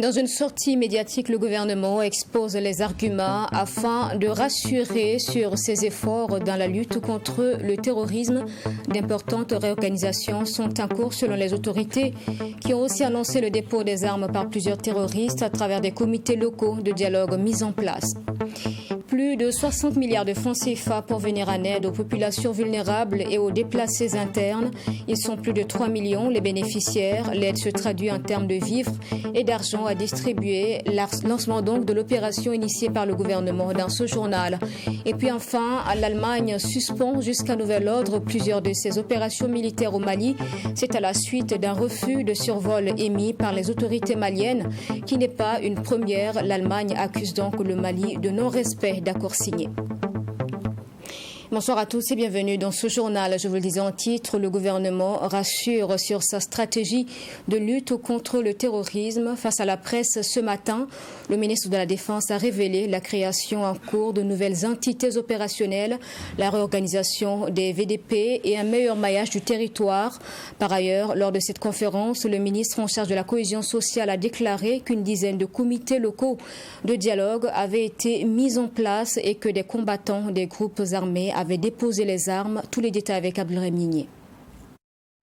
Dans une sortie médiatique, le gouvernement expose les arguments afin de rassurer sur ses efforts dans la lutte contre le terrorisme. D'importantes réorganisations sont en cours selon les autorités qui ont aussi annoncé le dépôt des armes par plusieurs terroristes à travers des comités locaux de dialogue mis en place. Plus de 60 milliards de francs CFA pour venir en aide aux populations vulnérables et aux déplacés internes. Ils sont plus de 3 millions les bénéficiaires. L'aide se traduit en termes de vivres et d'argent à distribuer. Lancement donc de l'opération initiée par le gouvernement dans ce journal. Et puis enfin, l'Allemagne suspend jusqu'à nouvel ordre plusieurs de ses opérations militaires au Mali. C'est à la suite d'un refus de survol émis par les autorités maliennes, qui n'est pas une première. L'Allemagne accuse donc le Mali de non-respect d'accords signés. Bonsoir à tous et bienvenue dans ce journal. Je vous le disais en titre, le gouvernement rassure sur sa stratégie de lutte contre le terrorisme. Face à la presse ce matin, le ministre de la Défense a révélé la création en cours de nouvelles entités opérationnelles, la réorganisation des VDP et un meilleur maillage du territoire. Par ailleurs, lors de cette conférence, le ministre en charge de la cohésion sociale a déclaré qu'une dizaine de comités locaux de dialogue avaient été mis en place et que des combattants des groupes armés avaient déposé les armes. Tous les détails avec Abdelrahim Nigné.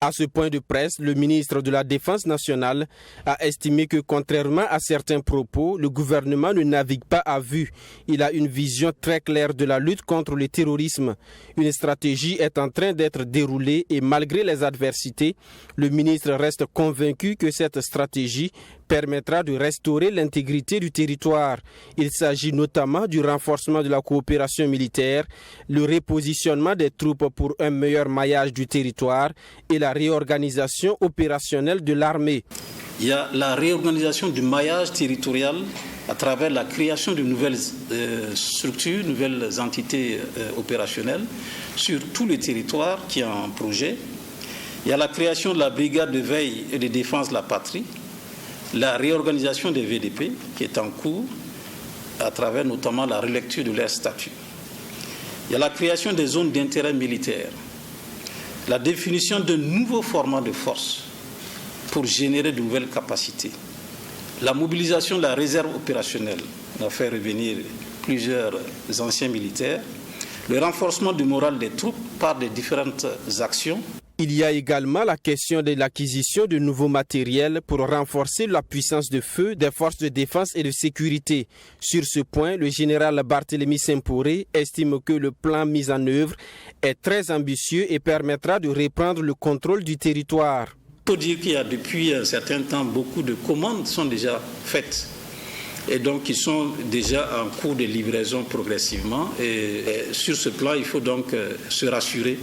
À ce point de presse, le ministre de la Défense nationale a estimé que, contrairement à certains propos, le gouvernement ne navigue pas à vue. Il a une vision très claire de la lutte contre le terrorisme. Une stratégie est en train d'être déroulée et malgré les adversités, le ministre reste convaincu que cette stratégie permettra de restaurer l'intégrité du territoire. Il s'agit notamment du renforcement de la coopération militaire, le repositionnement des troupes pour un meilleur maillage du territoire et la réorganisation opérationnelle de l'armée. Il y a la réorganisation du maillage territorial à travers la création de nouvelles structures, nouvelles entités opérationnelles sur tout le territoire qui est en projet. Il y a la création de la brigade de veille et de défense de la patrie, la réorganisation des VDP qui est en cours à travers notamment la relecture de leur statut. Il y a la création des zones d'intérêt militaire, la définition de nouveaux formats de force pour générer de nouvelles capacités, la mobilisation de la réserve opérationnelle, on a fait revenir plusieurs anciens militaires, le renforcement du moral des troupes par des différentes actions. Il y a également la question de l'acquisition de nouveaux matériels pour renforcer la puissance de feu des forces de défense et de sécurité. Sur ce point, le général Barthélemy Semporé estime que le plan mis en œuvre est très ambitieux et permettra de reprendre le contrôle du territoire. Il faut dire qu'il y a depuis un certain temps, beaucoup de commandes sont déjà faites et donc ils sont déjà en cours de livraison progressivement. Et sur ce plan, il faut donc se rassurer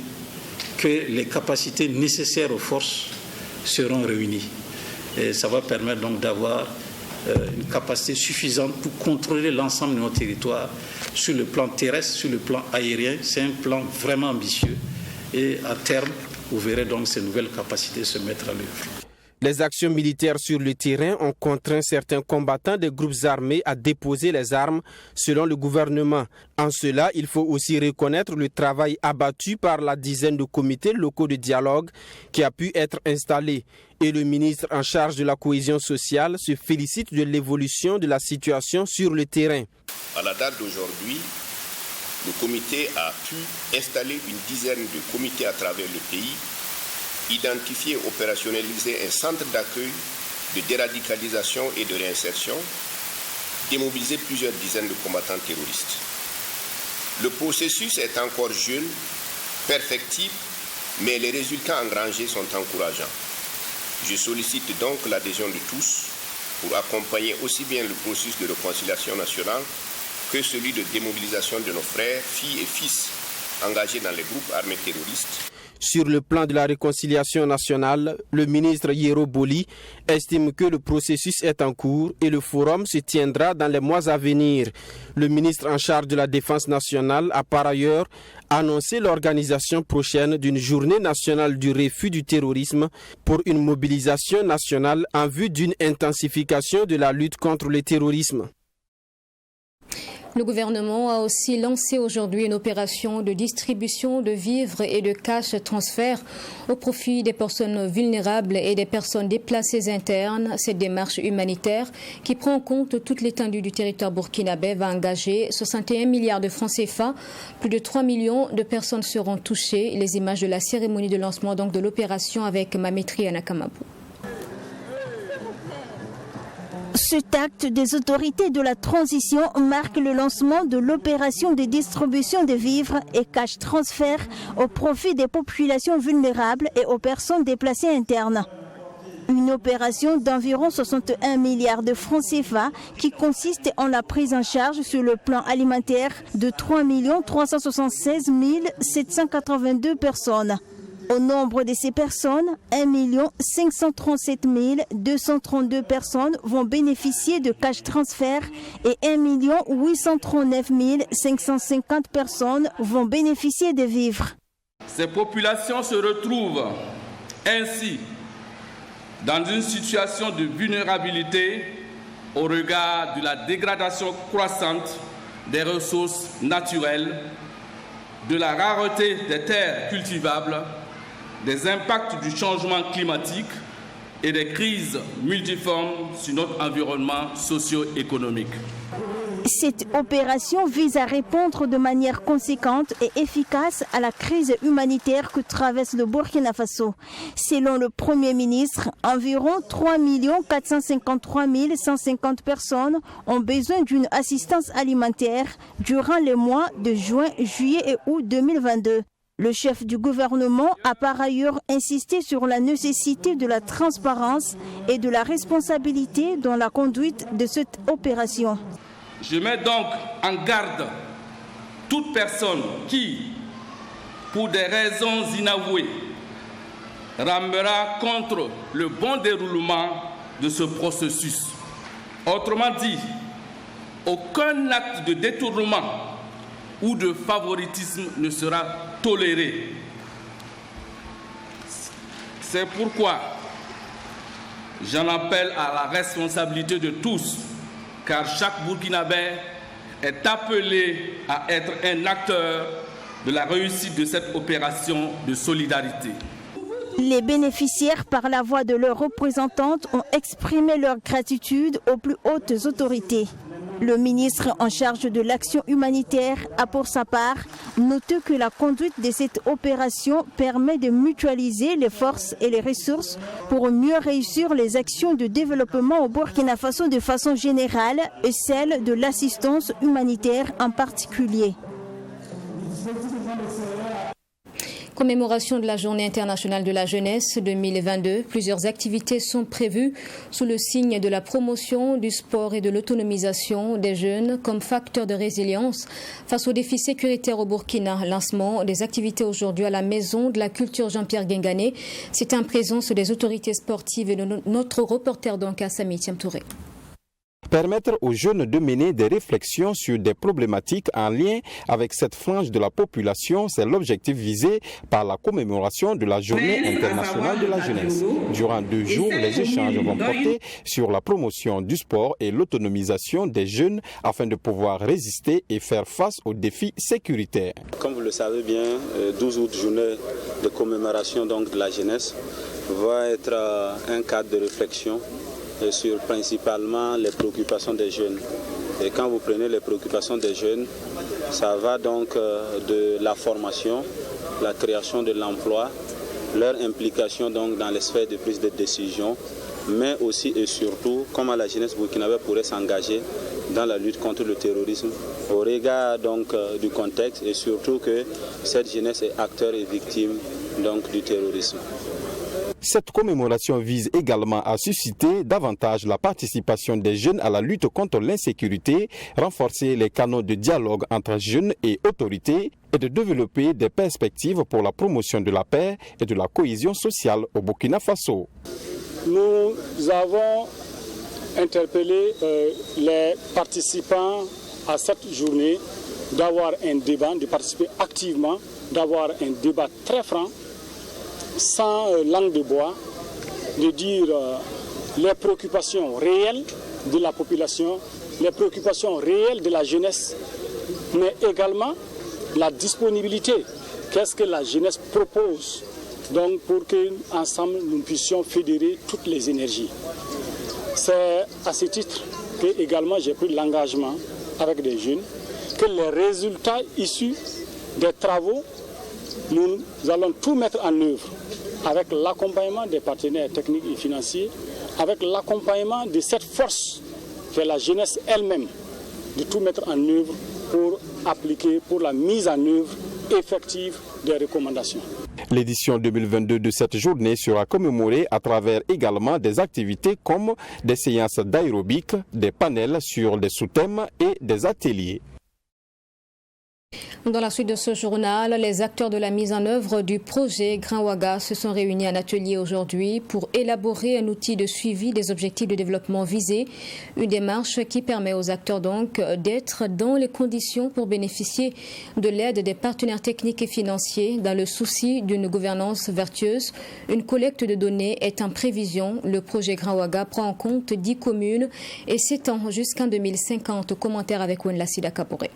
que les capacités nécessaires aux forces seront réunies. Et ça va permettre donc d'avoir une capacité suffisante pour contrôler l'ensemble de nos territoires sur le plan terrestre, sur le plan aérien. C'est un plan vraiment ambitieux et à terme, vous verrez donc ces nouvelles capacités se mettre à l'œuvre. Les actions militaires sur le terrain ont contraint certains combattants des groupes armés à déposer les armes, selon le gouvernement. En cela, il faut aussi reconnaître le travail abattu par la dizaine de comités locaux de dialogue qui a pu être installé. Et le ministre en charge de la cohésion sociale se félicite de l'évolution de la situation sur le terrain. À la date d'aujourd'hui, le comité a pu installer une dizaine de comités à travers le pays, identifier et opérationnaliser un centre d'accueil, de déradicalisation et de réinsertion, démobiliser plusieurs dizaines de combattants terroristes. Le processus est encore jeune, perfectible, mais les résultats engrangés sont encourageants. Je sollicite donc l'adhésion de tous pour accompagner aussi bien le processus de réconciliation nationale que celui de démobilisation de nos frères, filles et fils engagés dans les groupes armés terroristes. Sur le plan de la réconciliation nationale, le ministre Yero Boli estime que le processus est en cours et le forum se tiendra dans les mois à venir. Le ministre en charge de la Défense nationale a par ailleurs annoncé l'organisation prochaine d'une journée nationale du refus du terrorisme pour une mobilisation nationale en vue d'une intensification de la lutte contre le terrorisme. Le gouvernement a aussi lancé aujourd'hui une opération de distribution de vivres et de cash transfert au profit des personnes vulnérables et des personnes déplacées internes. Cette démarche humanitaire, qui prend en compte toute l'étendue du territoire burkinabé, va engager 61 milliards de francs CFA. Plus de 3 millions de personnes seront touchées. Les images de la cérémonie de lancement donc de l'opération avec Mamétri Anakamabou. Cet acte des autorités de la transition marque le lancement de l'opération de distribution de vivres et cash transfert au profit des populations vulnérables et aux personnes déplacées internes. Une opération d'environ 61 milliards de francs CFA qui consiste en la prise en charge sur le plan alimentaire de 3 376 782 personnes. Au nombre de ces personnes, 1 537 232 personnes vont bénéficier de cash transfert et 1 839 550 personnes vont bénéficier de vivres. Ces populations se retrouvent ainsi dans une situation de vulnérabilité au regard de la dégradation croissante des ressources naturelles, de la rareté des terres cultivables, des impacts du changement climatique et des crises multiformes sur notre environnement socio-économique. Cette opération vise à répondre de manière conséquente et efficace à la crise humanitaire que traverse le Burkina Faso. Selon le Premier ministre, environ 3 453 150 personnes ont besoin d'une assistance alimentaire durant les mois de juin, juillet et août 2022. Le chef du gouvernement a par ailleurs insisté sur la nécessité de la transparence et de la responsabilité dans la conduite de cette opération. Je mets donc en garde toute personne qui, pour des raisons inavouées, ramera contre le bon déroulement de ce processus. Autrement dit, aucun acte de détournement ou de favoritisme ne sera toléré. C'est pourquoi j'en appelle à la responsabilité de tous, car chaque Burkinabé est appelé à être un acteur de la réussite de cette opération de solidarité. Les bénéficiaires, par la voix de leurs représentantes, ont exprimé leur gratitude aux plus hautes autorités. Le ministre en charge de l'action humanitaire a pour sa part noté que la conduite de cette opération permet de mutualiser les forces et les ressources pour mieux réussir les actions de développement au Burkina Faso de façon générale et celle de l'assistance humanitaire en particulier. Commémoration de la Journée internationale de la jeunesse 2022. Plusieurs activités sont prévues sous le signe de la promotion du sport et de l'autonomisation des jeunes comme facteur de résilience face aux défis sécuritaires au Burkina. Lancement des activités aujourd'hui à la Maison de la Culture Jean-Pierre Guingané. C'est en présence des autorités sportives et de notre reporter donc à Sami Touré. Permettre aux jeunes de mener des réflexions sur des problématiques en lien avec cette frange de la population, c'est l'objectif visé par la commémoration de la Journée internationale de la jeunesse. Durant 2 jours, les échanges vont porter sur la promotion du sport et l'autonomisation des jeunes afin de pouvoir résister et faire face aux défis sécuritaires. Comme vous le savez bien, 12 août, journée de commémoration donc, de la jeunesse, va être un cadre de réflexion sur principalement les préoccupations des jeunes. Et quand vous prenez les préoccupations des jeunes, ça va donc de la formation, la création de l'emploi, leur implication donc dans les sphères de prise de décision, mais aussi et surtout comment la jeunesse burkinabé pourrait s'engager dans la lutte contre le terrorisme au regard donc du contexte et surtout que cette jeunesse est acteur et victime donc du terrorisme. Cette commémoration vise également à susciter davantage la participation des jeunes à la lutte contre l'insécurité, renforcer les canaux de dialogue entre jeunes et autorités et de développer des perspectives pour la promotion de la paix et de la cohésion sociale au Burkina Faso. Nous avons interpellé les participants à cette journée d'avoir un débat, de participer activement, d'avoir un débat très franc, sans langue de bois, de dire les préoccupations réelles de la population les préoccupations réelles de la jeunesse, mais également la disponibilité. Qu'est-ce que la jeunesse propose donc pour qu'ensemble nous puissions fédérer toutes les énergies. C'est à ce titre que également j'ai pris l'engagement avec des jeunes que les résultats issus des travaux, nous allons tout mettre en œuvre avec l'accompagnement des partenaires techniques et financiers, avec l'accompagnement de cette force qui est la jeunesse elle-même, de tout mettre en œuvre pour appliquer, pour la mise en œuvre effective des recommandations. L'édition 2022 de cette journée sera commémorée à travers également des activités comme des séances d'aérobic, des panels sur des sous-thèmes et des ateliers. Dans la suite de ce journal, les acteurs de la mise en œuvre du projet Grand Ouaga se sont réunis en atelier aujourd'hui pour élaborer un outil de suivi des objectifs de développement visés, une démarche qui permet aux acteurs donc d'être dans les conditions pour bénéficier de l'aide des partenaires techniques et financiers dans le souci d'une gouvernance vertueuse. Une collecte de données est en prévision. Le projet Grand Ouaga prend en compte 10 communes et s'étend jusqu'en 2050. Commentaire avec Wenla Sida Kaporé.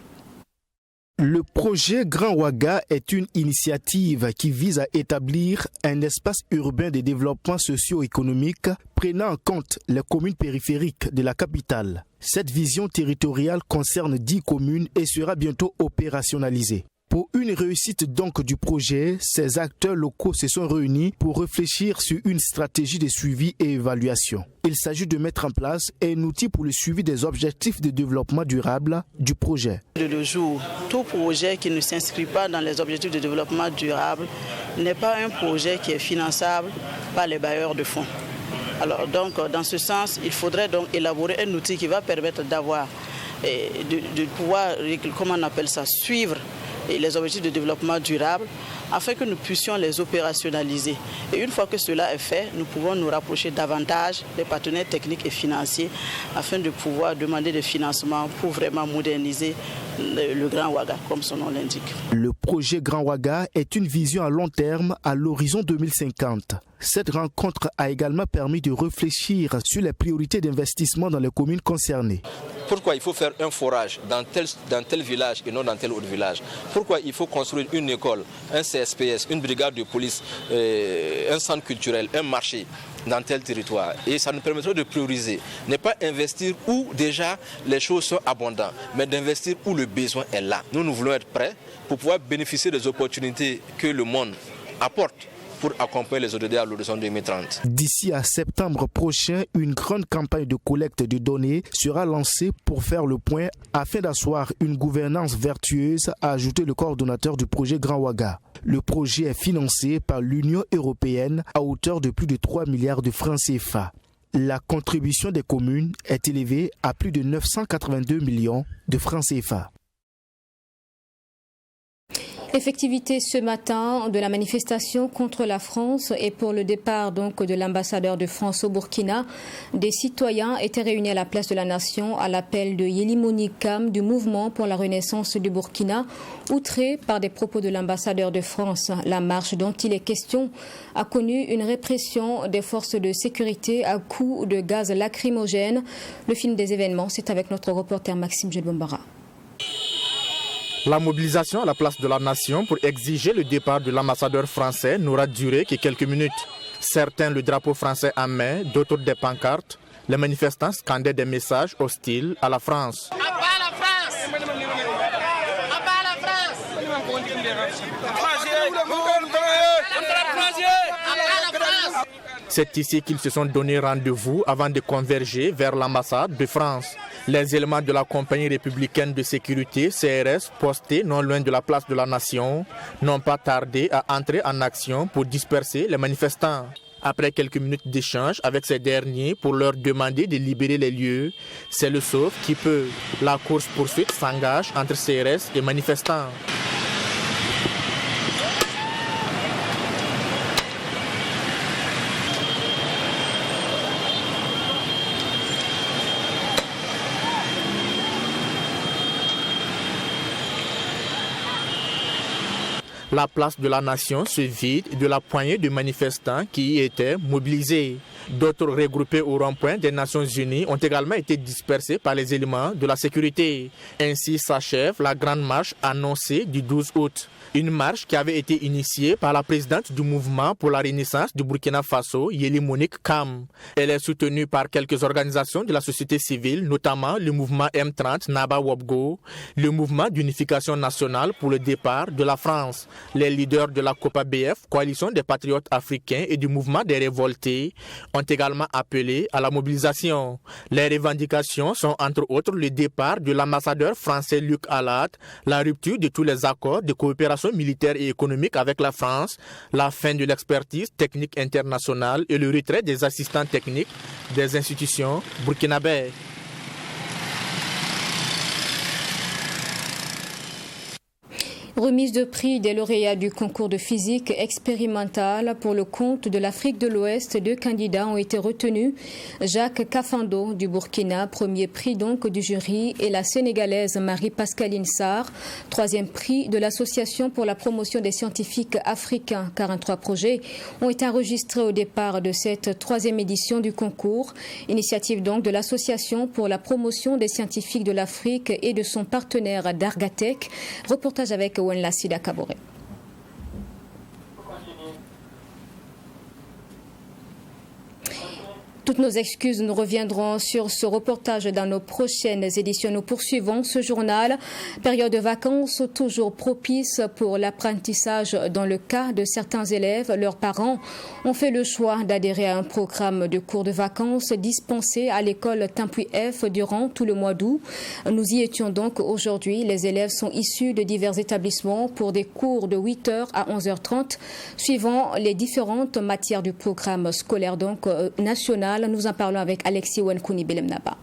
Le projet Grand Ouaga est une initiative qui vise à établir un espace urbain de développement socio-économique prenant en compte les communes périphériques de la capitale. Cette vision territoriale concerne 10 communes et sera bientôt opérationnalisée. Pour une réussite donc du projet, ces acteurs locaux se sont réunis pour réfléchir sur une stratégie de suivi et évaluation. Il s'agit de mettre en place un outil pour le suivi des objectifs de développement durable du projet. De nos jours, tout projet qui ne s'inscrit pas dans les objectifs de développement durable n'est pas un projet qui est finançable par les bailleurs de fonds. Alors donc, dans ce sens, il faudrait donc élaborer un outil qui va permettre d'avoir, de pouvoir, comment on appelle ça, suivre et les objectifs de développement durable afin que nous puissions les opérationnaliser. Et une fois que cela est fait, nous pouvons nous rapprocher davantage des partenaires techniques et financiers afin de pouvoir demander des financements pour vraiment moderniser le Grand Ouaga, comme son nom l'indique. Le projet Grand Ouaga est une vision à long terme à l'horizon 2050. Cette rencontre a également permis de réfléchir sur les priorités d'investissement dans les communes concernées. Pourquoi il faut faire un forage dans tel village et non dans tel autre village? Pourquoi il faut construire une école, un CSPS, une brigade de police, un centre culturel, un marché dans tel territoire? Et ça nous permettra de prioriser. Ne pas investir où déjà les choses sont abondantes, mais d'investir où le besoin est là. Nous voulons être prêts pour pouvoir bénéficier des opportunités que le monde apporte pour accompagner les ODD à l'horizon 2030. D'ici à septembre prochain, une grande campagne de collecte de données sera lancée pour faire le point afin d'asseoir une gouvernance vertueuse, a ajouté le coordonnateur du projet Grand Ouaga. Le projet est financé par l'Union européenne à hauteur de plus de 3 milliards de francs CFA. La contribution des communes est élevée à plus de 982 millions de francs CFA. Effectivité ce matin de la manifestation contre la France et pour le départ donc de l'ambassadeur de France au Burkina. Des citoyens étaient réunis à la place de la Nation à l'appel de Yelimoni Kam du mouvement pour la renaissance du Burkina, outré par des propos de l'ambassadeur de France. La marche dont il est question a connu une répression des forces de sécurité à coups de gaz lacrymogène. Le film des événements, c'est avec notre reporter Maxime Jelbombara. La mobilisation à la place de la Nation pour exiger le départ de l'ambassadeur français n'aura duré que quelques minutes. Certains le drapeau français en main, d'autres des pancartes. Les manifestants scandaient des messages hostiles à la France. À bas la France! À bas la France! C'est ici qu'ils se sont donné rendez-vous avant de converger vers l'ambassade de France. Les éléments de la compagnie républicaine de sécurité, CRS, postés non loin de la place de la Nation, n'ont pas tardé à entrer en action pour disperser les manifestants. Après quelques minutes d'échange avec ces derniers pour leur demander de libérer les lieux, c'est le sauve qui peut. La course-poursuite s'engage entre CRS et manifestants. La place de la Nation se vide de la poignée de manifestants qui y étaient mobilisés. D'autres regroupés au rond-point des Nations Unies ont également été dispersés par les éléments de la sécurité. Ainsi s'achève la grande marche annoncée du 12 août. Une marche qui avait été initiée par la présidente du mouvement pour la renaissance du Burkina Faso, Yeli Monique Kam. Elle est soutenue par quelques organisations de la société civile, notamment le mouvement M30 Naba Wabgo, le mouvement d'unification nationale pour le départ de la France. Les leaders de la COPA-BF, coalition des patriotes africains et du mouvement des révoltés, ont également appelé à la mobilisation. Les revendications sont entre autres le départ de l'ambassadeur français Luc Alat, la rupture de tous les accords de coopération militaire et économique avec la France, la fin de l'expertise technique internationale et le retrait des assistants techniques des institutions burkinabées. Remise de prix des lauréats du concours de physique expérimentale pour le compte de l'Afrique de l'Ouest. 2 candidats ont été retenus. Jacques Kafando du Burkina, premier prix donc du jury, et la Sénégalaise Marie-Pascaline Sarr, 3e prix de l'Association pour la promotion des scientifiques africains. 43 projets ont été enregistrés au départ de cette 3e édition du concours. Initiative donc de l'Association pour la promotion des scientifiques de l'Afrique et de son partenaire Dargatech. Reportage avec Wenlasida Kabore. Toutes nos excuses, nous reviendrons sur ce reportage dans nos prochaines éditions. Nous poursuivons ce journal. Période de vacances toujours propice pour l'apprentissage. Dans le cas de certains élèves, leurs parents ont fait le choix d'adhérer à un programme de cours de vacances dispensé à l'école Tampuy F durant tout le mois d'août. Nous y étions donc aujourd'hui. Les élèves sont issus de divers établissements pour des cours de 8h à 11h30, suivant les différentes matières du programme scolaire donc national. Nous en parlons avec Alexis Wenkouni Belemnaba.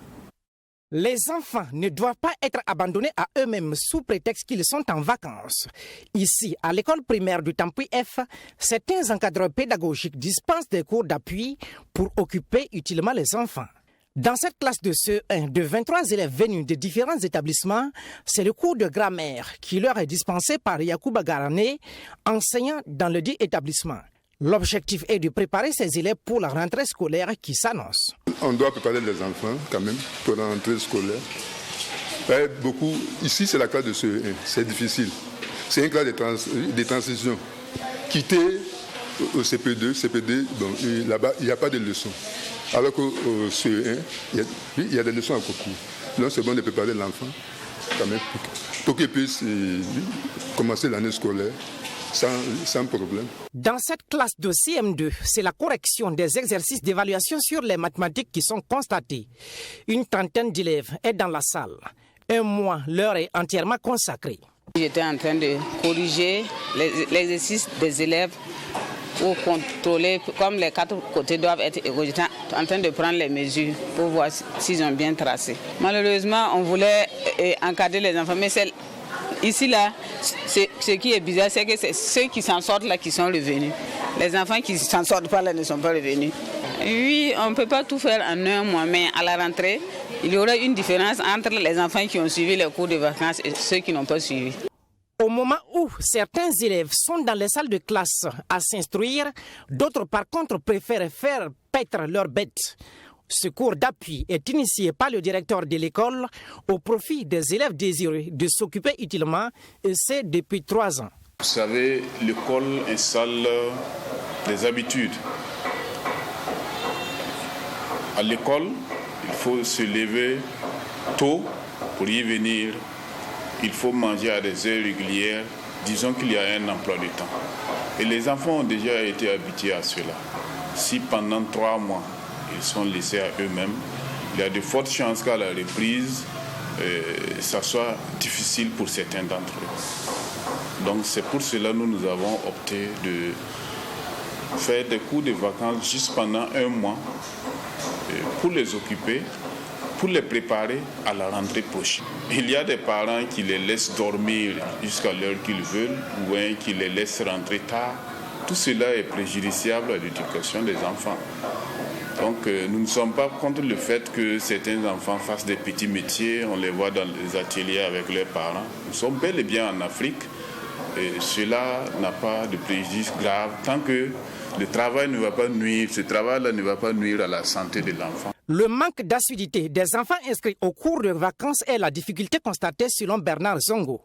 Les enfants ne doivent pas être abandonnés à eux-mêmes sous prétexte qu'ils sont en vacances. Ici, à l'école primaire du Tampuy F, certains encadreurs pédagogiques dispensent des cours d'appui pour occuper utilement les enfants. Dans cette classe de CE1 de 23 élèves venus de différents établissements, c'est le cours de grammaire qui leur est dispensé par Yacouba Garane, enseignant dans le dit établissement. L'objectif est de préparer ces élèves pour la rentrée scolaire qui s'annonce. On doit préparer les enfants quand même pour la rentrée scolaire. Beaucoup, ici c'est la classe de CE1, c'est difficile. C'est une classe de transition. Quitter au CP2, CP2, bon, là-bas il n'y a pas de leçons. Alors qu'au CE1, il y a des leçons à concours. Donc c'est bon de préparer l'enfant quand même pour qu'il puisse commencer l'année scolaire. Sans problème. Dans cette classe de CM2, c'est la correction des exercices d'évaluation sur les mathématiques qui sont constatés. Une trentaine d'élèves est dans la salle. Un mois leur est entièrement consacré. J'étais en train de corriger l'exercice des élèves pour contrôler, comme les 4 côtés doivent être égaux. J'étais en train de prendre les mesures pour voir s'ils ont bien tracé. Malheureusement, on voulait encadrer les enfants, mais c'est... Ici, là, ce qui est bizarre, c'est que c'est ceux qui s'en sortent là qui sont revenus. Les enfants qui ne s'en sortent pas là ne sont pas revenus. Oui, on ne peut pas tout faire en un mois, mais à la rentrée, il y aura une différence entre les enfants qui ont suivi les cours de vacances et ceux qui n'ont pas suivi. Au moment où certains élèves sont dans les salles de classe à s'instruire, d'autres par contre préfèrent faire paître leurs bêtes. Ce cours d'appui est initié par le directeur de l'école au profit des élèves désireux de s'occuper utilement, et c'est depuis 3 ans. Vous savez, l'école installe des habitudes. À l'école, il faut se lever tôt pour y venir. Il faut manger à des heures régulières. Disons qu'il y a un emploi du temps. Et les enfants ont déjà été habitués à cela. Si pendant 3 mois, ils sont laissés à eux-mêmes, il y a de fortes chances qu'à la reprise, ça soit difficile pour certains d'entre eux. Donc c'est pour cela que nous avons opté de faire des cours de vacances juste pendant 1 mois pour les occuper, pour les préparer à la rentrée prochaine. Il y a des parents qui les laissent dormir jusqu'à l'heure qu'ils veulent ou qui les laissent rentrer tard. Tout cela est préjudiciable à l'éducation des enfants. Donc nous ne sommes pas contre le fait que certains enfants fassent des petits métiers, on les voit dans les ateliers avec leurs parents. Nous sommes bel et bien en Afrique cela n'a pas de préjudice grave tant que le travail ne va pas nuire, ce travail-là ne va pas nuire à la santé de l'enfant. Le manque d'assiduité des enfants inscrits au cours de vacances est la difficulté constatée selon Bernard Zongo.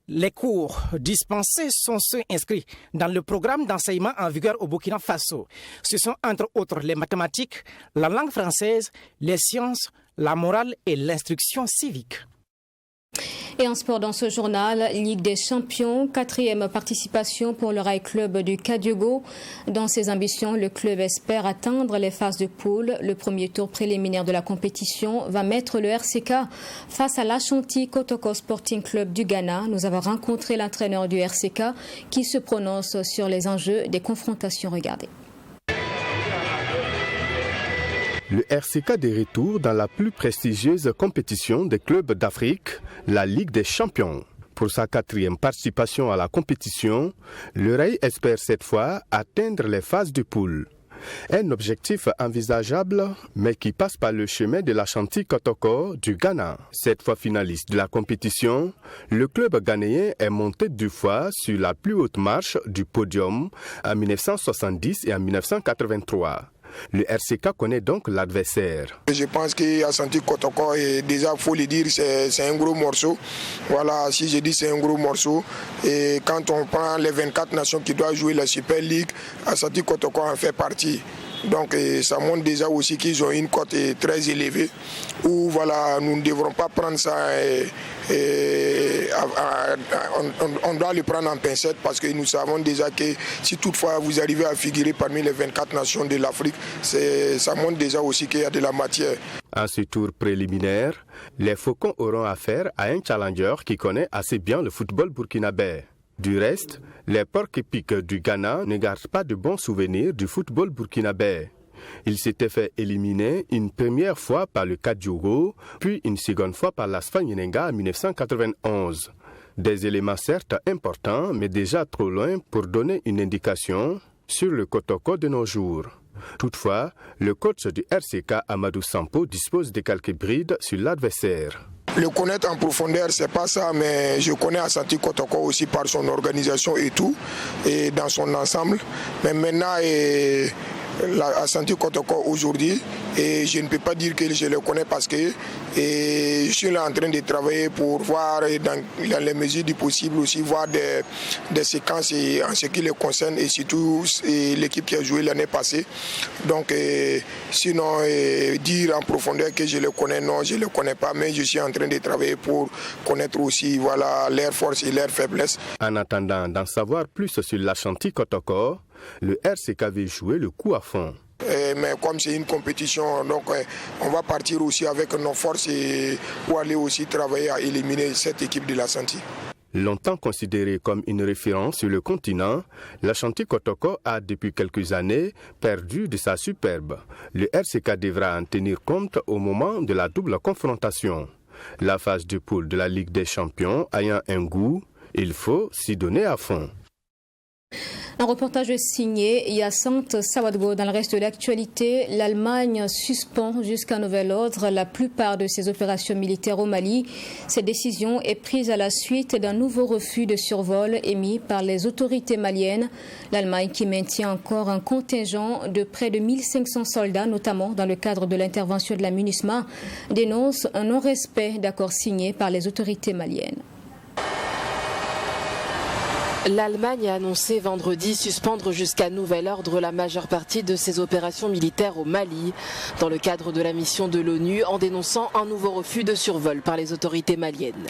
Les cours dispensés sont ceux inscrits dans le programme d'enseignement en vigueur au Burkina Faso. Ce sont entre autres les mathématiques, la langue française, les sciences, la morale et l'instruction civique. Et en sport dans ce journal, Ligue des Champions, 4e participation pour le Rail Club du Kadiogo. Dans ses ambitions, le club espère atteindre les phases de poule. Le premier tour préliminaire de la compétition va mettre le RCK face à l'Ashanti Kotoko Sporting Club du Ghana. Nous avons rencontré l'entraîneur du RCK qui se prononce sur les enjeux des confrontations. Regardez. Le RCK de retour dans la plus prestigieuse compétition des clubs d'Afrique, la Ligue des Champions. Pour sa 4e participation à la compétition, le Rail espère cette fois atteindre les phases de poule. Un objectif envisageable, mais qui passe par le chemin de l'Ashanti Kotoko du Ghana. Cette fois finaliste de la compétition, le club ghanéen est monté 2 fois sur la plus haute marche du podium en 1970 et en 1983. Le RCK connaît donc l'adversaire. Je pense qu'Ashanti Kotoko, déjà, il faut le dire, c'est un gros morceau. Voilà, si je dis c'est un gros morceau, et quand on prend les 24 nations qui doivent jouer la Super League, Ashanti Kotoko en fait partie. Donc ça montre déjà aussi qu'ils ont une cote très élevée, où voilà, nous ne devrons pas prendre ça, on doit le prendre en pincette parce que nous savons déjà que si toutefois vous arrivez à figurer parmi les 24 nations de l'Afrique, ça montre déjà aussi qu'il y a de la matière. À ce tour préliminaire, les Faucons auront affaire à un challenger qui connaît assez bien le football burkinabé. Du reste, les Porcs-Épics du Ghana ne gardent pas de bons souvenirs du football burkinabé. Il s'était fait éliminer une première fois par le Kadiogo, puis une seconde fois par l'Asfanyenenga en 1991. Des éléments certes importants, mais déjà trop loin pour donner une indication sur le Kotoko de nos jours. Toutefois, le coach du RCK, Amadou Sampo, dispose de quelques brides sur l'adversaire. Le connaître en profondeur, c'est pas ça, mais je connais Ashanti Kotoko aussi par son organisation et tout, et dans son ensemble. Mais maintenant, Ashanti Kotoko aujourd'hui, et je ne peux pas dire que je le connais parce que je suis là en train de travailler pour voir dans les mesures du possible aussi voir des séquences en ce qui les concerne et surtout l'équipe qui a joué l'année passée. Donc sinon dire en profondeur que je le connais, non, je ne le connais pas, mais je suis en train de travailler pour connaître aussi voilà, leurs forces et leurs faiblesses. En attendant d'en savoir plus sur l'Ashanti Kotoko, le RCK veut jouer le coup à fond. Mais comme c'est une compétition, donc on va partir aussi avec nos forces pour aller aussi travailler à éliminer cette équipe de l'Ashanti. Longtemps considéré comme une référence sur le continent, l'Ashanti Kotoko a depuis quelques années perdu de sa superbe. Le RCK devra en tenir compte au moment de la double confrontation. La phase de poule de la Ligue des Champions ayant un goût, il faut s'y donner à fond. Un reportage signé Hyacinthe Sawadgo. Dans le reste de l'actualité, l'Allemagne suspend jusqu'à nouvel ordre la plupart de ses opérations militaires au Mali. Cette décision est prise à la suite d'un nouveau refus de survol émis par les autorités maliennes. L'Allemagne, qui maintient encore un contingent de près de 1500 soldats, notamment dans le cadre de l'intervention de la MINUSMA, dénonce un non-respect d'accords signés par les autorités maliennes. L'Allemagne a annoncé vendredi suspendre jusqu'à nouvel ordre la majeure partie de ses opérations militaires au Mali, dans le cadre de la mission de l'ONU, en dénonçant un nouveau refus de survol par les autorités maliennes.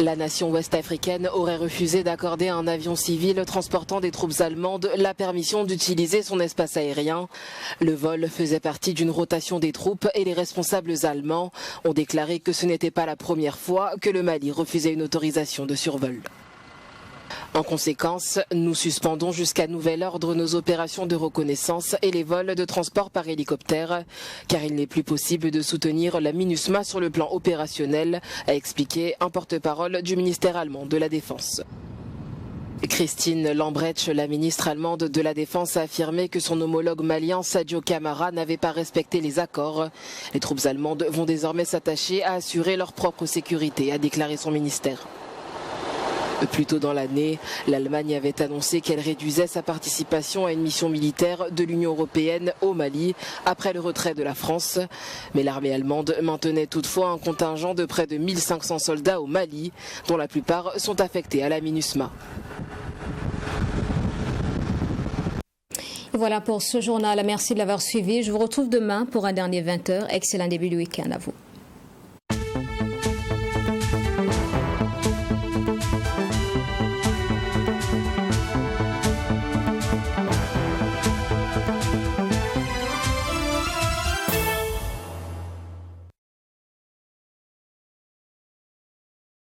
La nation ouest-africaine aurait refusé d'accorder à un avion civil transportant des troupes allemandes la permission d'utiliser son espace aérien. Le vol faisait partie d'une rotation des troupes et les responsables allemands ont déclaré que ce n'était pas la première fois que le Mali refusait une autorisation de survol. En conséquence, nous suspendons jusqu'à nouvel ordre nos opérations de reconnaissance et les vols de transport par hélicoptère, car il n'est plus possible de soutenir la MINUSMA sur le plan opérationnel, a expliqué un porte-parole du ministère allemand de la Défense. Christine Lambrecht, la ministre allemande de la Défense, a affirmé que son homologue malien Sadio Camara n'avait pas respecté les accords. Les troupes allemandes vont désormais s'attacher à assurer leur propre sécurité, a déclaré son ministère. Plus tôt dans l'année, l'Allemagne avait annoncé qu'elle réduisait sa participation à une mission militaire de l'Union européenne au Mali après le retrait de la France. Mais l'armée allemande maintenait toutefois un contingent de près de 1500 soldats au Mali, dont la plupart sont affectés à la MINUSMA. Voilà pour ce journal. Merci de l'avoir suivi. Je vous retrouve demain pour un dernier 20h. Excellent début de week-end à vous.